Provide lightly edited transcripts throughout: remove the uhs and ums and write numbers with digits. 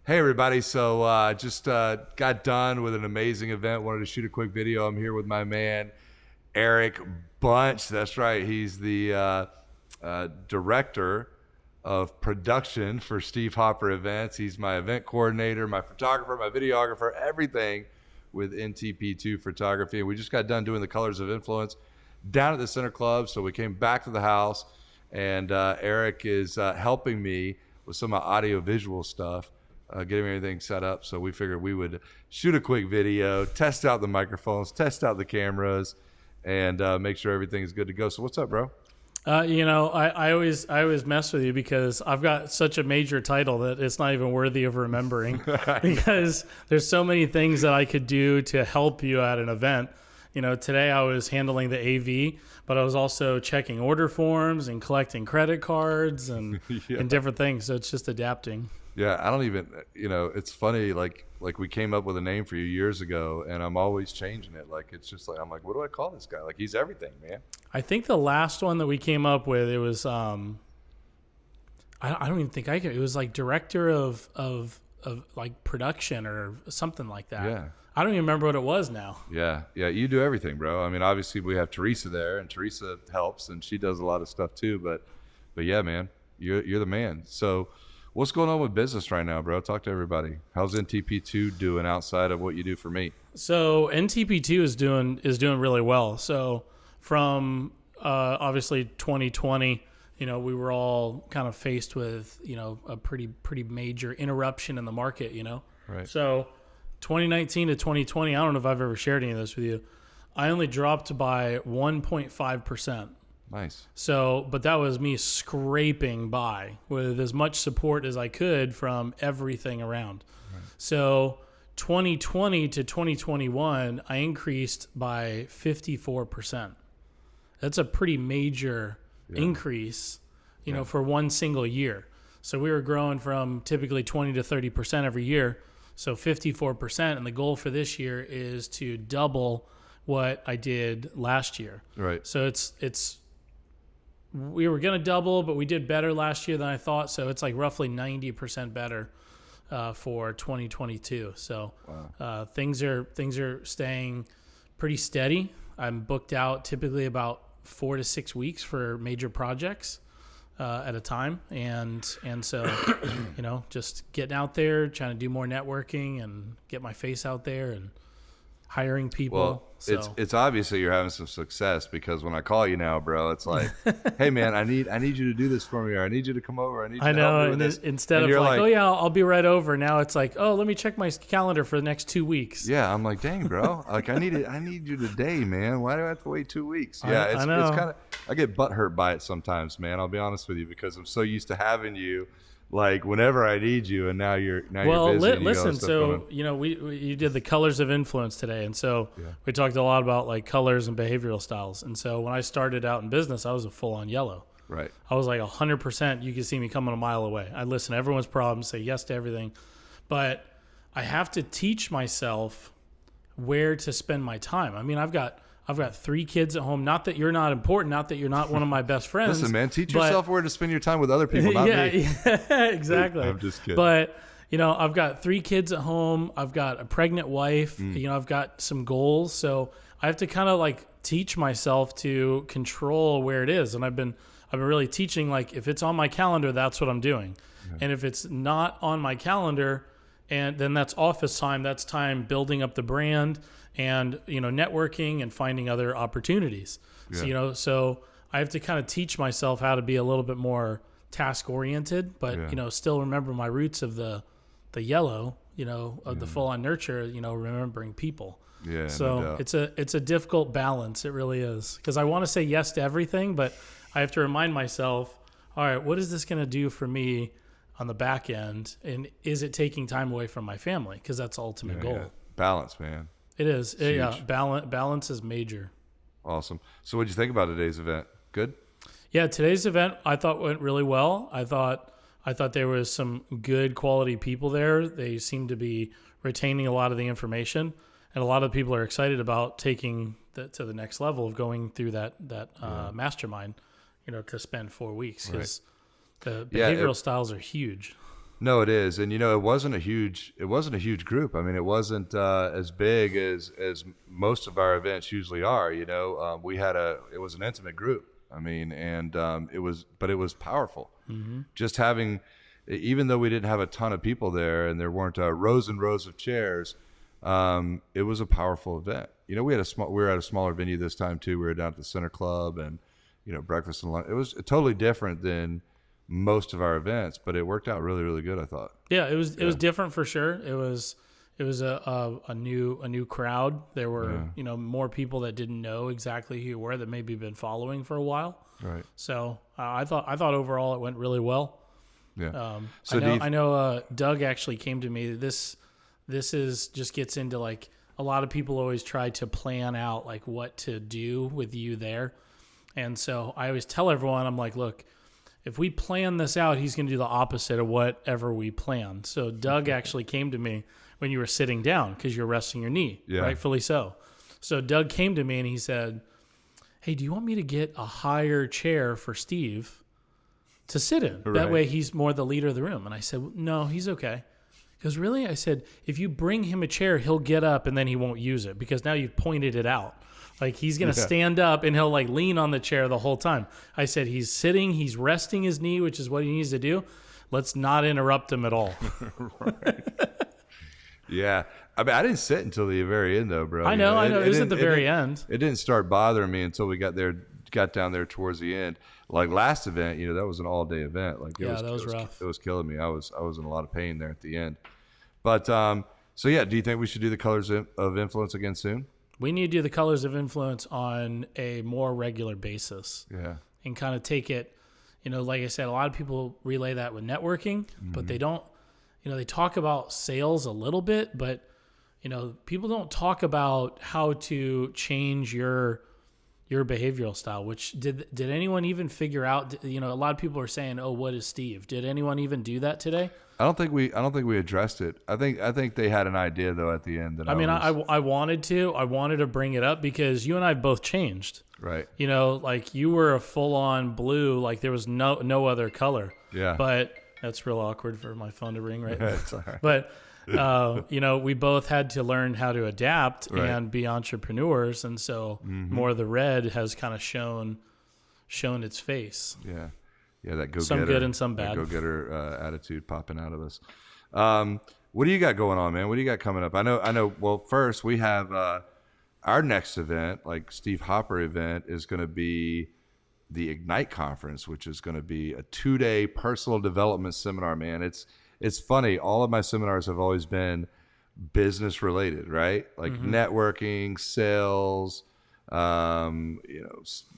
Hey everybody, so just got done with an amazing event. Wanted to shoot a quick video. I'm here with my man, Eric Bunch. That's right. He's the director of production for Steve Hopper Events. He's my event coordinator, my photographer, my videographer, everything with NTP2 photography. And we just got done doing the Colors of Influence down at the Center Club. So we came back to the house, and Eric is helping me with some of my audio visual stuff. Getting everything set up. So we figured we would shoot a quick video, test out the microphones, test out the cameras, and make sure everything is good to go. So what's up, bro? I always mess with you because I've got such a major title that it's not even worthy of remembering because there's so many things that I could do to help you at an event. Today I was handling the AV, but I was also checking order forms and collecting credit cards and different things. So it's just adapting. Yeah, I don't even, it's funny, like we came up with a name for you years ago, and I'm always changing it. Like, it's just like, I'm like, what do I call this guy? Like, he's everything, man. I think the last one that we came up with, it was, I don't even think it was like director of like production or something like that. Yeah. I don't even remember what it was now. Yeah, you do everything, bro. I mean, obviously we have Teresa there, and Teresa helps, and she does a lot of stuff too, but yeah, man, you're the man. So, what's going on with business right now, bro? Talk to everybody. How's NTP2 doing outside of what you do for me? So NTP2 is doing really well. So from obviously 2020, we were all kind of faced with a pretty major interruption in the market. Right. So 2019 to 2020, I don't know if I've ever shared any of this with you. I only dropped by 1.5%. Nice. So, but that was me scraping by with as much support as I could from everything around. Right. So 2020 to 2021, I increased by 54%. That's a pretty major increase, for one single year. So we were growing from typically 20 to 30% every year. So 54%. And the goal for this year is to double what I did last year. Right. So we were going to double, but we did better last year than I thought. So it's like roughly 90% better for 2022. So things are staying pretty steady. I'm booked out typically about 4 to 6 weeks for major projects at a time. And so, just getting out there, trying to do more networking and get my face out there and hiring people. Well, it's obvious that you're having some success because when I call you now, bro, it's like, hey man, I need you to do this for me, or I need you to come over. I need you to help me with this. Instead of like, oh yeah, I'll be right over. Now it's like, oh, let me check my calendar for the next 2 weeks. Yeah, I'm like, dang, bro, like I need you today, man. Why do I have to wait 2 weeks? Yeah, it's kind of, I get butthurt by it sometimes, man. I'll be honest with you because I'm so used to having you. Like whenever I need you, and now you're busy. Listen. So you did the Colors of Influence today, and so we talked a lot about like colors and behavioral styles. And so when I started out in business, I was a full-on yellow. Right. I was like 100%. You could see me coming a mile away. I'd listen to everyone's problems, say yes to everything, but I have to teach myself where to spend my time. I mean, I've got 3 kids at home. Not that you're not important. Not that you're not one of my best friends. Listen, man, teach yourself where to spend your time with other people, not me. Yeah, exactly. I'm just kidding. But, I've got 3 kids at home. I've got a pregnant wife. I've got some goals. So I have to kind of like teach myself to control where it is. And I've been really teaching, like, if it's on my calendar, that's what I'm doing. Yeah. And if it's not on my calendar, and then that's office time, that's time building up the brand and, networking and finding other opportunities. Yeah. So I have to kind of teach myself how to be a little bit more task oriented, but, still remember my roots of the yellow, of the full on nurture, remembering people. Yeah. So no doubt. it's a difficult balance. It really is. Cause I want to say yes to everything, but I have to remind myself, all right, what is this going to do for me on the back end? And is it taking time away from my family? Cause that's the ultimate goal. Yeah. Balance, man. It is. Yeah. Balance is major. Awesome. So what'd you think about today's event? Good? Yeah. Today's event I thought went really well. I thought there was some good quality people there. They seem to be retaining a lot of the information, and a lot of people are excited about taking to the next level of going through that mastermind, to spend 4 weeks because the behavioral styles are huge. No, it is, and it wasn't a huge group. I mean, it wasn't as big as most of our events usually are. It was an intimate group. I mean, and it was powerful. Just having, even though we didn't have a ton of people there, and there weren't rows and rows of chairs, it was a powerful event. We were at a smaller venue this time too. We were down at the Center Club, and breakfast and lunch. It was totally different than most of our events, but it worked out really, really good, I thought. Yeah, it was different for sure. It was a new crowd. There were more people that didn't know exactly who you were, that maybe been following for a while. Right. So I thought overall it went really well. Yeah. I know Doug actually came to me. This is just gets into like a lot of people always try to plan out like what to do with you there, and so I always tell everyone, I'm like, look, if we plan this out, he's going to do the opposite of whatever we plan. So Doug actually came to me when you were sitting down because you're resting your knee, rightfully so. So Doug came to me and he said, hey, do you want me to get a higher chair for Steve to sit in? That way he's more the leader of the room. And I said, no, he's okay. He goes, really? I said, if you bring him a chair, he'll get up and then he won't use it because now you've pointed it out. Like he's going to stand up and he'll like lean on the chair the whole time. I said, he's sitting, he's resting his knee, which is what he needs to do. Let's not interrupt him at all. Right. Yeah. I mean, I didn't sit until the very end though, bro. I know. It was at the very end. It didn't start bothering me until we got down there towards the end. Like last event, that was an all day event. Like that was rough. It was killing me. I was in a lot of pain there at the end. But so yeah, do you think we should do the Colors of Influence again soon? We need to do the Colors of Influence on a more regular basis. Yeah. And kind of take it, like I said, a lot of people relay that with networking, but they don't, they talk about sales a little bit, but, people don't talk about how to change your behavioral style, which did anyone even figure out, a lot of people are saying, oh, what is Steve? Did anyone even do that today? I don't think we addressed it. I think they had an idea though at the end that I wanted to bring it up because you and I both changed. Right. Like you were a full on blue, like there was no other color. Yeah. But that's real awkward for my phone to ring right now. It's all right. But we both had to learn how to adapt and be entrepreneurs, and so more of the red has kind of shown its face. Yeah. Yeah, that go-getter. Some good and some bad. Go-getter attitude popping out of us. What do you got going on, man? What do you got coming up? I know. Well, first we have our next event, like Steve Hopper event, is going to be the Ignite Conference, which is going to be a 2-day personal development seminar, man. It's funny. All of my seminars have always been business related, right? Like networking, sales,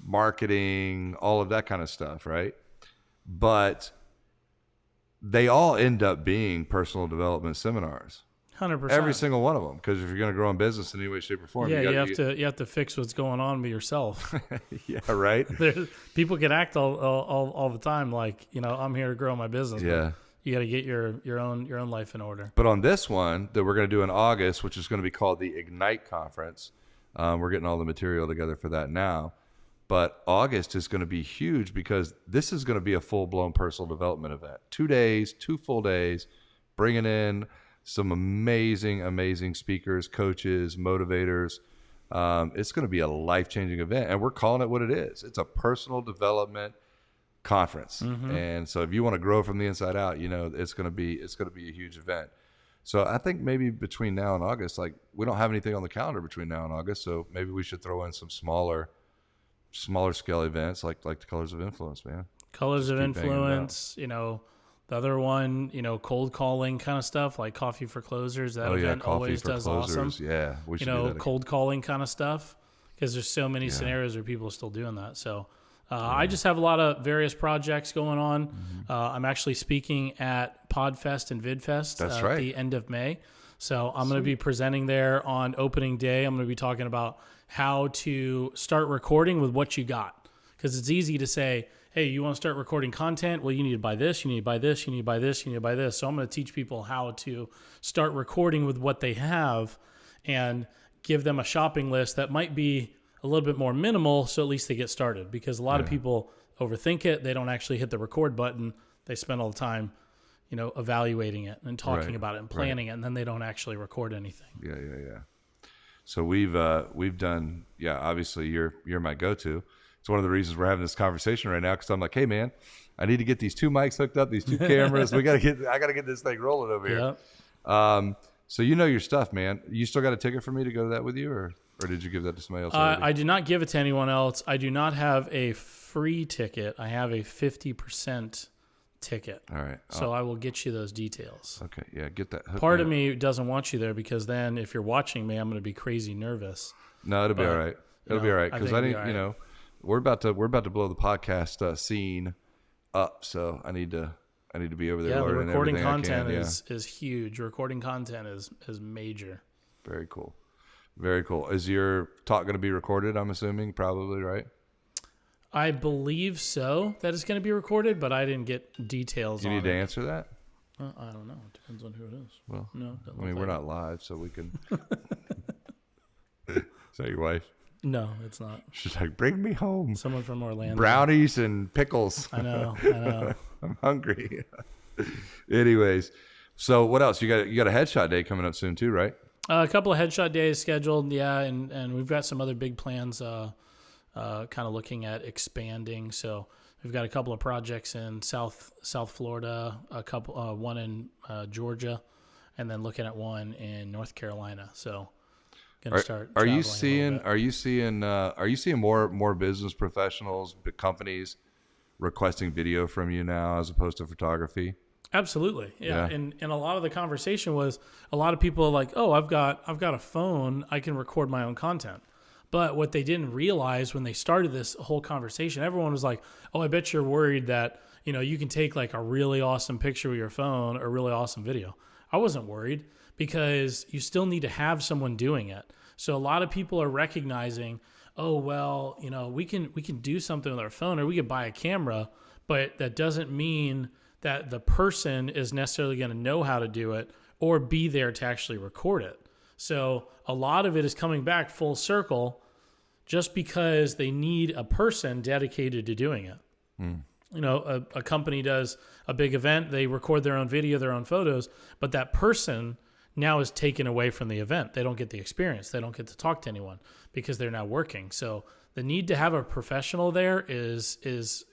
marketing, all of that kind of stuff, right? But they all end up being personal development seminars. 100%. Every single one of them, because if you're going to grow in business in any way, shape, or form, you have to fix what's going on with yourself. Yeah, right. People can act all the time like I'm here to grow my business. Yeah, you got to get your own life in order. But on this one that we're going to do in August, which is going to be called the Ignite Conference, we're getting all the material together for that now. But August is going to be huge because this is going to be a full-blown personal development event. 2 days, 2 full days, bringing in some amazing speakers, coaches, motivators. It's going to be a life-changing event, and we're calling it what it is. It's a personal development conference. And so if you want to grow from the inside out, it's going to be a huge event. So I think maybe between now and August, like we don't have anything on the calendar between now and August, so maybe we should throw in some smaller scale events like the Colors of Influence, man. Colors of Influence, the other one, cold calling kind of stuff like Coffee for Closers. That event always does awesome. Yeah, we should do that cold calling kind of stuff because there's so many scenarios where people are still doing that. So I just have a lot of various projects going on. I'm actually speaking at PodFest and VidFest at the end of May. So I'm going to be presenting there on opening day. I'm going to be talking about how to start recording with what you got. Because it's easy to say, hey, you want to start recording content? Well, you need to buy this, you need to buy this, you need to buy this, you need to buy this. So I'm going to teach people how to start recording with what they have and give them a shopping list that might be a little bit more minimal, so at least they get started. Because a lot of people overthink it. They don't actually hit the record button. They spend all the time evaluating it and talking Right, about it and planning it, and then they don't actually record anything. Yeah. So we've done, obviously you're my go-to. It's one of the reasons we're having this conversation right now, because I'm like, hey man, I need to get these 2 mics hooked up, these 2 cameras. I got to get this thing rolling over here. Yeah. So you know your stuff, man. You still got a ticket for me to go to that with you, or did you give that to somebody else already? I did not give it to anyone else. I do not have a free ticket. I have a 50% ticket. All right. So I will get you those details. Okay. Yeah. Get that. Hook Part me of up. me doesn't want you there, because then if you're watching me, I'm going to be crazy nervous. No, it'll be all right. It'll be all right, because I think need, it'll be all right. we're about to blow the podcast scene up, so I need to be over there. Yeah, the learning recording everything I content can. is huge. Recording content is major. Very cool. Very cool. Is your talk going to be recorded? I'm assuming, probably, right? I believe so, that it's going to be recorded, but I didn't get details Do you on need to it. answer that? I don't know. It depends on who it is. Well, No, I mean, we're not live, so we can. Is that your wife? No, it's not. She's like, bring me home. Someone from Orlando. Brownies and pickles. I know. I'm hungry. Anyways, so what else? You got a headshot day coming up soon too, right? A couple of headshot days scheduled, yeah, and we've got some other big plans. Kind of looking at expanding. So we've got a couple of projects in South Florida, one in Georgia, and then looking at one in North Carolina. So gonna start. Are you traveling a little seeing are you seeing more business professionals, big companies requesting video from you now as opposed to photography? Absolutely. Yeah. Yeah. And a lot of the conversation was, a lot of people are like, oh, I've got a phone, I can record my own content. But what they didn't realize when they started this whole conversation, everyone was like, oh, I bet you're worried that, you can take like a really awesome picture with your phone or a really awesome video. I wasn't worried, because you still need to have someone doing it. So a lot of people are recognizing, oh, well, we can do something with our phone, or we could buy a camera, but that doesn't mean that the person is necessarily going to know how to do it or be there to actually record it. So a lot of it is coming back full circle, just because they need a person dedicated to doing it. A company does a big event, they record their own video, their own photos, but that person now is taken away from the event. They don't get the experience. They don't get to talk to anyone because they're now working. So the need to have a professional there is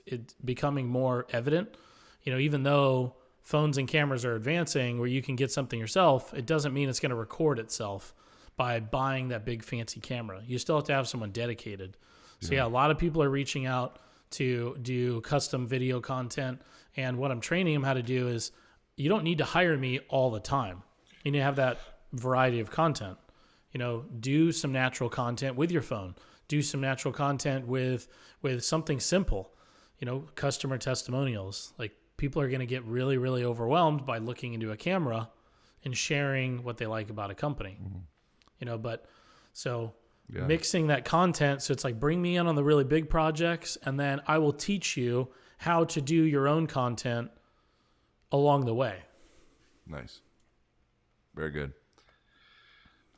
it becoming more evident. Even though phones and cameras are advancing where you can get something yourself, it doesn't mean it's going to record itself by buying that big fancy camera. You still have to have someone dedicated. So yeah, a lot of people are reaching out to do custom video content. And what I'm training them how to do is, you don't need to hire me all the time. You need to have that variety of content. Do some natural content with your phone. Do some natural content with something simple. Customer testimonials. Like, people are going to get really, really overwhelmed by looking into a camera and sharing what they like about a company. But so mixing that content. So it's like, bring me in on the really big projects, and then I will teach you how to do your own content along the way. Nice. Very good.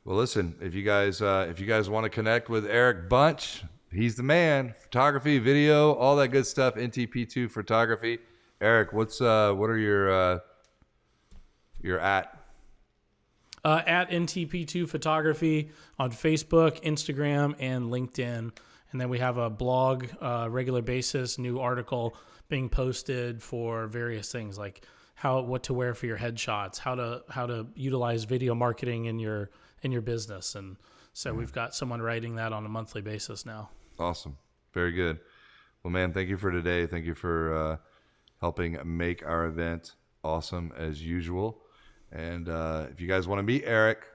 Well, listen, if you guys want to connect with Eric Bunch, he's the man. Photography, video, all that good stuff. NTP2 Photography. Eric, what are your at? At NTP2 Photography on Facebook, Instagram, and LinkedIn. And then we have a blog, regular basis, new article being posted for various things, like what to wear for your headshots, how to utilize video marketing in your business. And so we've got someone writing that on a monthly basis now. Awesome. Very good. Well, man, thank you for today. Thank you for helping make our event awesome as usual. And if you guys want to meet Eric,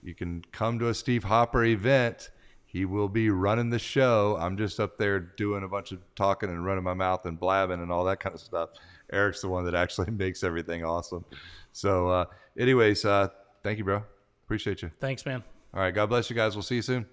you can come to a Steve Hopper event. He will be running the show. I'm just up there doing a bunch of talking and running my mouth and blabbing and all that kind of stuff. Eric's the one that actually makes everything awesome. So anyways, thank you, bro. Appreciate you. Thanks, man. All right. God bless you guys. We'll see you soon.